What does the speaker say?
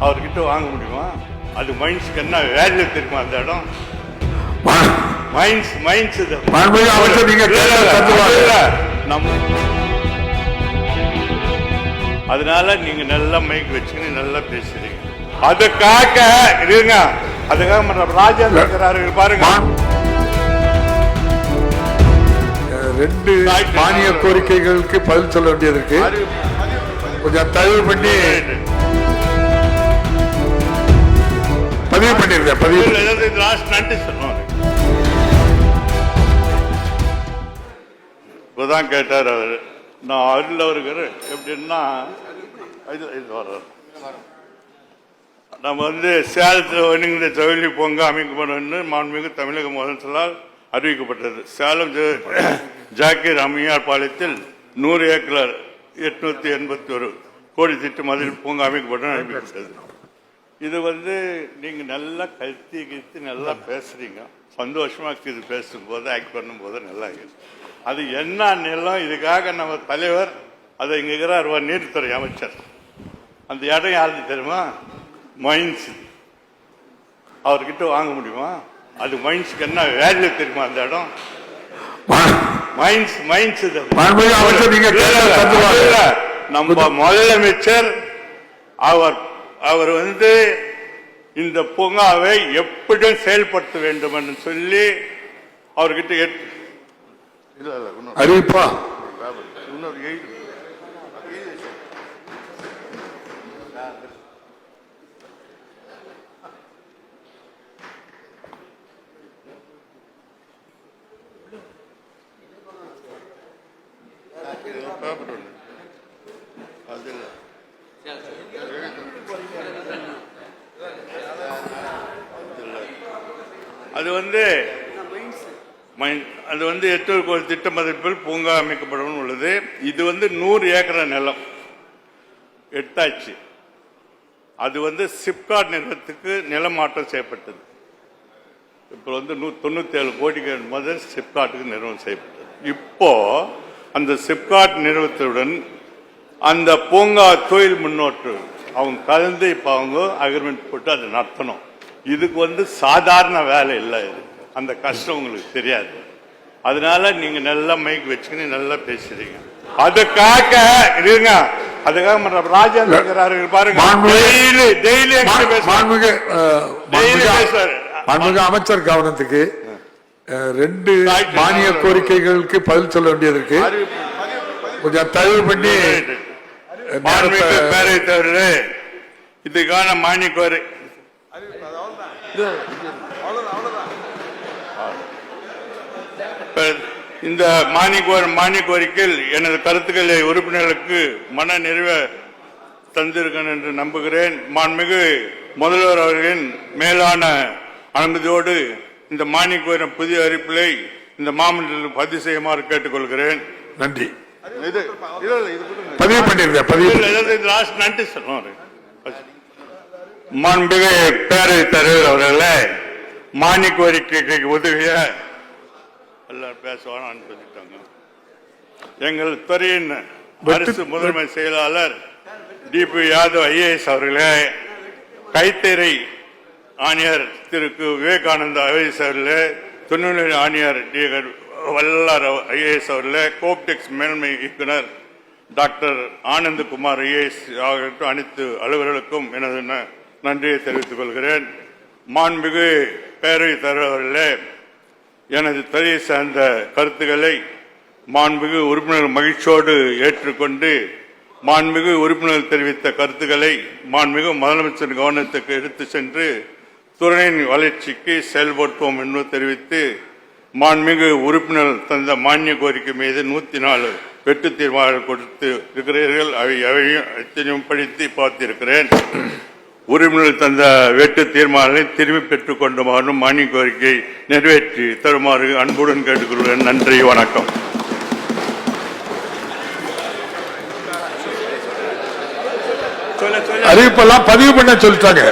அவர்கிட்ட வாங்க முடியுமா? அது மைன்ஸ்க்கு என்ன வேல்யூ தெரியுமா? அந்த இடம் மைன்ஸ் அதனால நீங்க நல்லா மைக் வச்சுக்கின்னு நல்லா பேசுறீங்க. அதுக்காக இருங்க, அதுக்காக ராஜேந்திர பாருங்க. 2 மானிய கோரிக்கைகளுக்கு பதில் சொல்ல வேண்டியது இருக்கு. கொஞ்சம் தயவு பண்ணி பதிவு பண்ணிருக்கேன். நன்றி சொல்லுவாங்க. இப்பதான் கேட்டார் அவரு. நான் அருள் அவருக்கு எப்படின்னா நம்ம சேலத்தில் ஜவுளி பொங்கல் அமைக்கப்படும் மாண்புமிகு தமிழக முதலமைச்சரால் அறிவிக்கப்பட்டது. சேலம் ஜாக்கீர் அம்மையார் பாளையத்தில் 100 ஏக்கர் 881 கோடி திட்டம் அதில் பூங்கா அமைக்கப்படும் அறிவிக்கப்பட்டது. இது நீங்க நல்லா கருத்தி நல்லா பேசுறீங்க, சந்தோஷமா இது பேசும்போது ஆக்ட் பண்ணும்போது நல்லா இருக்கு. அது என்ன நிலம்? இதுக்காக நம்ம தலைவர் அதை இங்க இருக்கிறார் நீர்த்துறை அமைச்சர். அந்த இடம் யாருக்கு தெரியுமா? மைன்ஸ். அவர்கிட்ட வாங்க முடியுமா? அது மைன்ஸ்க்கு என்ன வேல்யூ தெரியுமா? அந்த இடம் மைன்ஸ் நம்ம முதலமைச்சர் அவர் இந்த பூங்காவை எப்படி செயல்படுத்த வேண்டும் என்று சொல்லி அவர்கிட்ட அறிவிப்பா. அது 8 கோடி திட்ட மதிப்பில் பூங்கா அமைக்கப்படும் உள்ளது. இது 100 ஏக்கர் நிலம் எட்டாச்சு. அது சிப்காட் நிறுவனத்துக்கு நிலம் மாற்றம் செய்யப்பட்டது. இப்போ 97 கோடிக்கு முதல் சிப்காட்டுக்கு நிறுவனம் செய்யப்பட்டது. இப்போ அந்த சிப்காட் நிறுவனத்துடன் அந்த பூங்கா தொழில் முன்னோட்டு அவங்க கலந்து இப்போ அவங்க அக்ரிமெண்ட் போட்டு அதை நடத்தணும். இதுக்கு சாதாரண வேலை இல்லை. இது அந்த கஷ்டம் உங்களுக்கு தெரியாது. அதனால நீங்க நல்லா மைக் வச்சுக்கின்னு நல்லா பேசுறீங்க. அதுக்காக இருங்க, அதுக்காக ராஜேந்திர பாருங்க. அமைச்சர் கவனத்துக்கு 2 மானிய கோரிக்கைகளுக்கு பதில் சொல்ல வேண்டியது இருக்கு. கொஞ்சம் தயவு பண்ணி பேரவைத் தலைவர் இதுக்கான மானிய கோரிக்கை இந்த மானிய கோரிக்கையில் எனது கருத்துக்களை உறுப்பினர்களுக்கு மன நிறைவே தந்திருக்கேன் என்று நம்புகிறேன். மாண்புமிகு முதல்வர் அவர்களின் மேலான அனுமதியோடு இந்த மானிய கோரிய புதிய அறிவிப்பை இந்த மாமன்றத்தில் பதிவு செய்யுமாறு கேட்டுக்கொள்கிறேன். நன்றி. பதிவு பண்ணிருக்கேன். நன்றி சொல்லுவாரு. மாண்புமிகு பேரவைத் தலைவர் அவர்களே, மானிய கோரிக்கைக்கு உதவிய எல்லாரும் பேசுவாங்க அனுப்பிட்டாங்க. எங்கள் துறையின் அரசு முதன்மை செயலாளர் டிபி யாதவ் ஐஏஎஸ் அவர்களே, கைத்தறி ஆணையர் திரு விவேகானந்த ஐஏஎஸ் அவர்களே, துணைநிலை ஆணையர் வல்லார் ஐஏஎஸ் அவர்களே, கோப்டெக்ஸ் மேன்மை இயக்குனர் டாக்டர் ஆனந்தகுமார் ஐஏஎஸ் ஆகிய அனைத்து அலுவலர்களுக்கும் எனது நன்றியை தெரிவித்துக் கொள்கிறேன். மாண்புமிகு பேரவைத் தலைவர் அவர்களே, எனது துறையை சார்ந்த கருத்துக்களை மாண்புமிகு உறுப்பினர் மகிழ்ச்சியோடு ஏற்றுக்கொண்டு மாண்புமிகு உறுப்பினர் தெரிவித்த கருத்துக்களை மாண்புமிகு முதலமைச்சர் கவனத்துக்கு எடுத்து சென்று துறையின் வளர்ச்சிக்கு செயல்படுத்துவோம் என்று தெரிவித்து மாண்புமிகு உறுப்பினர் தந்த மானிய கோரிக்கை மீது 104 வெட்டு தீர்மானங்கள் கொடுத்து இருக்கிறீர்கள். அவையும் படித்து பார்த்திருக்கிறேன். உறுப்பினர் தந்த வெட்டு தீர்மானங்களை திரும்பி பெற்றுக் கொண்டுமாறும் மானிய கோரிக்கை நிறைவேற்றி தருமாறு அன்புடன் கேட்டுக்கொள்கிறேன். நன்றி, வணக்கம். அறிவிப்பெல்லாம் பதிவு பண்ண சொல்லிட்டாங்க.